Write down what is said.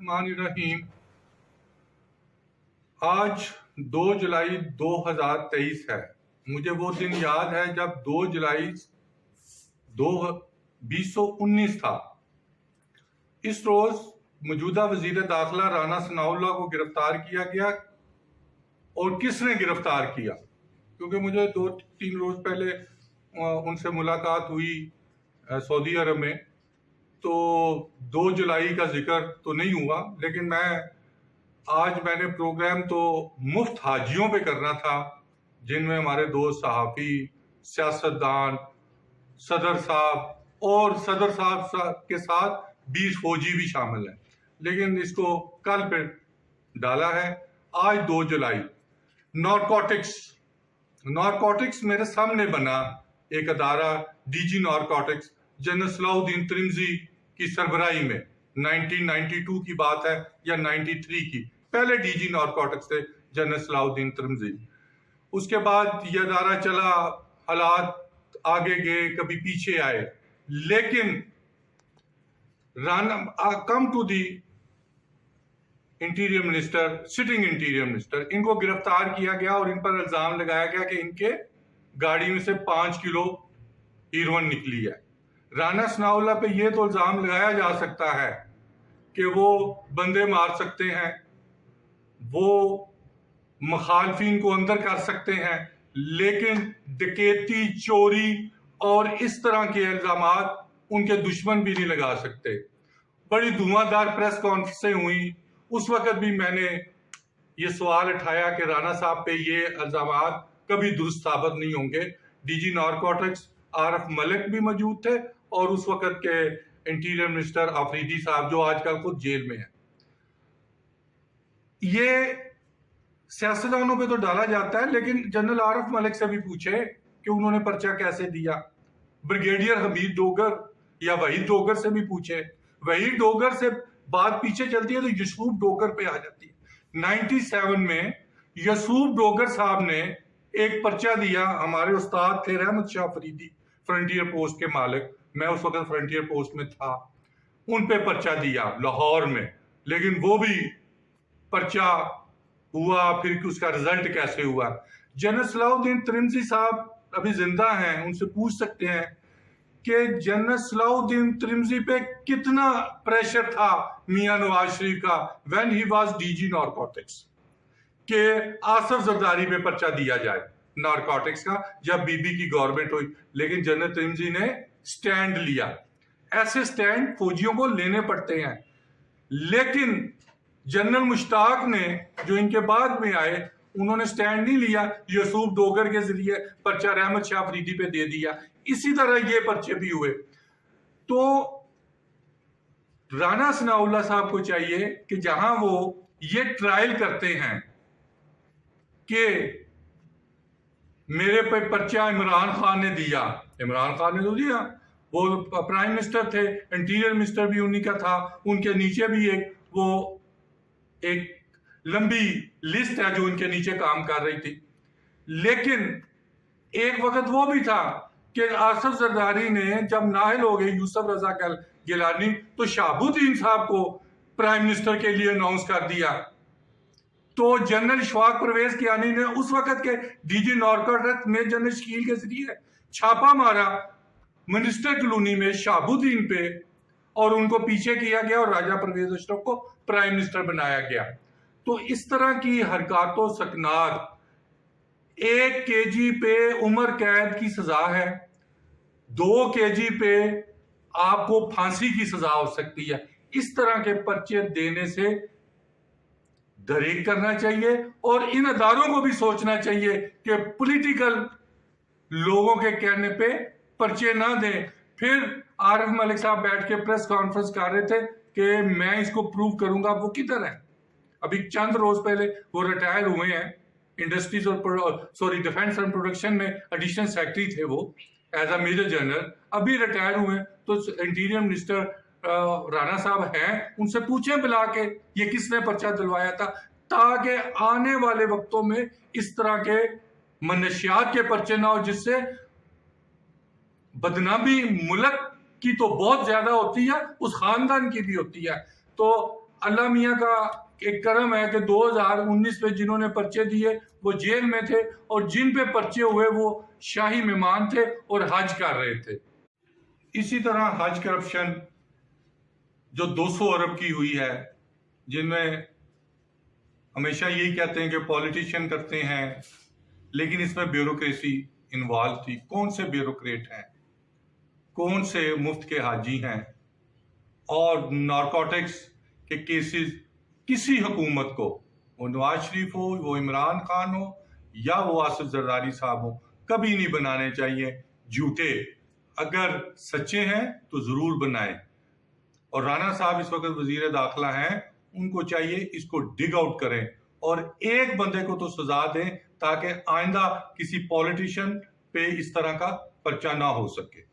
बिस्मिल्लाहिर्रहमानिर्रहीम। आज 2 जुलाई 2023 है। मुझे वो दिन याद है जब 2 जुलाई 2019 था। इस रोज मौजूदा वजीर दाखिला राना सनाउल्लाह को गिरफ्तार किया गया। और किसने गिरफ्तार किया? क्योंकि मुझे 2-3 रोज पहले उनसे मुलाकात हुई सऊदी अरब में, तो 2 जुलाई का जिक्र तो नहीं हुआ, लेकिन मैंने प्रोग्राम तो मुफ्त हाजियों पे करना था, जिनमें हमारे दोस्त सहाफ़ी, सियासतदान, सदर साहब और सदर साहब के साथ 20 फौजी भी शामिल हैं, लेकिन इसको कल पे डाला है। आज 2 जुलाई नॉरकोटिक्स मेरे सामने बना एक अदारा डीजी नॉरकोटिक्स जनरल सलाउद्दीन त्रिमजी की सरबराही में। 1992 की बात है या 93 की। पहले डीजी नॉरकोटिक्स थे जनरल सलाउद्दीन त्रिमजी। उसके बाद ये अदारा चला, हालात आगे गए, कभी पीछे आए, लेकिन come to the interior minister, sitting interior minister, इनको गिरफ्तार किया गया और इन पर इल्जाम लगाया गया कि इनके गाड़ी में से 5 किलो हीरोइन निकली है। राना सनाउल्लाह पे ये तो इल्जाम लगाया जा सकता है कि वो बंदे मार सकते हैं, वो मुखालफिन को अंदर कर सकते हैं, लेकिन डकैती, चोरी और इस तरह के इल्जामात उनके दुश्मन भी नहीं लगा सकते। बड़ी धुआंधार प्रेस कॉन्फ्रेंसें हुई। उस वक्त भी मैंने ये सवाल उठाया कि राना साहब पे ये इल्जामात कभी दुरुस्त साबित नहीं होंगे। डीजी नॉरकोटिक्स आरफ मलिक भी मौजूद थे और उस वक्त के इंटीरियर मिनिस्टर आफरीदी साहब, जो आजकल खुद जेल में हैं। ये सियासतदानों पे तो डाला जाता है, लेकिन जनरल आरफ मलिक से भी पूछे कि उन्होंने पर्चा कैसे दिया। ब्रिगेडियर हमीद डोगर या वहीद डोगर से भी पूछे। वहीद डोगर से बात पीछे चलती है तो यूसुफ डोगर पे आ जाती है। 97 में यूसुफ डोगर साहब ने एक पर्चा दिया। हमारे उस्ताद थे रहमत शाह फरीदी, फ्रंटियर पोस्ट के मालिक, मैं उस वक्त फ्रंटियर पोस्ट में था। उन पे पर्चा दिया लाहौर में, लेकिन वो भी पर्चा हुआ, फिर उसका रिजल्ट कैसे हुआ। जनरल सलाउद्दीन त्रिमजी साहब अभी जिंदा हैं, उनसे पूछ सकते हैं कि जनरल सलाउद्दीन त्रिमजी पे कितना प्रेशर था मियां नवाज शरीफ का when he was DG narcotics, कि आसफ जरदारी पे पर्चा दिया जाए नारकोटिक्स का जब बीबी की गवर्नमेंट हुई। लेकिन जनरल त्रिमजी ने स्टैंड लिया। ऐसे स्टैंड फौजियों को लेने पड़ते हैं। लेकिन जनरल मुश्ताक ने, जो इनके बाद में आए, उन्होंने स्टैंड नहीं लिया। यूसुफ डोगर के जरिए पर्चा रहमत शाह फरीदी पे दे दिया। इसी तरह ये पर्चे भी हुए। तो राना सनाउल्लाह साहब को चाहिए कि जहां वो ये ट्रायल करते हैं कि मेरे पे पर्चा इमरान खान ने दिया, इमरान खान ने तो दिया, वो प्राइम मिनिस्टर थे, इंटीरियर मिनिस्टर भी उन्हीं का था, उनके नीचे भी एक लंबी लिस्ट है जो उनके नीचे काम कर रही थी। लेकिन एक वक्त वो भी था कि आसफ जरदारी ने जब नाहल हो गए यूसुफ रजा गिलानी, तो शहाबुद्दीन साहब को प्राइम मिनिस्टर के लिए अनाउंस कर दिया। तो जनरल इशफाक परवेज कियानी ने उस वक्त के डीजी नॉरकोटिक्स में जनरल शकील के जरिए छापा मारा मिनिस्टर कॉलोनी में शहाबुद्दीन पे, और उनको पीछे किया गया और राजा परवेज अशरफ को प्राइम मिनिस्टर बनाया गया। तो इस तरह की हरकतों सकनात, 1 केजी पे उम्र कैद की सजा है, 2 केजी पे आपको फांसी की सजा हो सकती है। इस तरह के पर्चे देने से दरेक करना चाहिए और इन अदारों को भी सोचना चाहिए कि पॉलिटिकल लोगों के कहने पे पर्चे ना दें। फिर आरिफ मलिक साहब बैठ के प्रेस कॉन्फ्रेंस कर रहे थे कि मैं इसको प्रूव करूंगा। वो किधर है? अभी चंद रोज पहले वो रिटायर हुए हैं इंडस्ट्रीज और डिफेंस एंड प्रोडक्शन में एडिशनल सेक्रेटरी थे वो, एज अ मेजर जनरल, अभी रिटायर हुए। तो इंटीरियर मिनिस्टर राणा साहब हैं, उनसे पूछें बुला के ये किसने पर्चा दिलवाया था, ताकि आने वाले वक्तों में इस तरह के मनशियात के पर्चे ना हो, जिससे बदनामी मुल्क की तो बहुत ज्यादा होती है, उस खानदान की भी होती है। तो अल्लाह मियाँ का एक करम है कि 2019 में जिन्होंने पर्चे दिए वो जेल में थे और जिन पे पर्चे हुए वो शाही मेहमान थे और हज कर रहे थे। इसी तरह हज करप्शन जो 200 अरब की हुई है, जिनमें हमेशा यही कहते हैं कि पॉलिटिशियन करते हैं, लेकिन इसमें ब्यूरोक्रेसी इन्वॉल्व थी। कौन से ब्यूरोक्रेट हैं, कौन से मुफ्त के हाजी हैं, और नारकोटिक्स के केसेस किसी हुकूमत को, वो नवाज शरीफ हो, वो इमरान खान हो या वो आसिफ जरदारी साहब हो, कभी नहीं बनाने चाहिए झूठे। अगर सच्चे हैं तो जरूर बनाएं। और राणा साहब इस वक्त वजीर दाखिला हैं, उनको चाहिए इसको डिग आउट करें और एक बंदे को तो सजा दें ताकि आइंदा किसी पॉलिटिशियन पे इस तरह का पर्चा ना हो सके।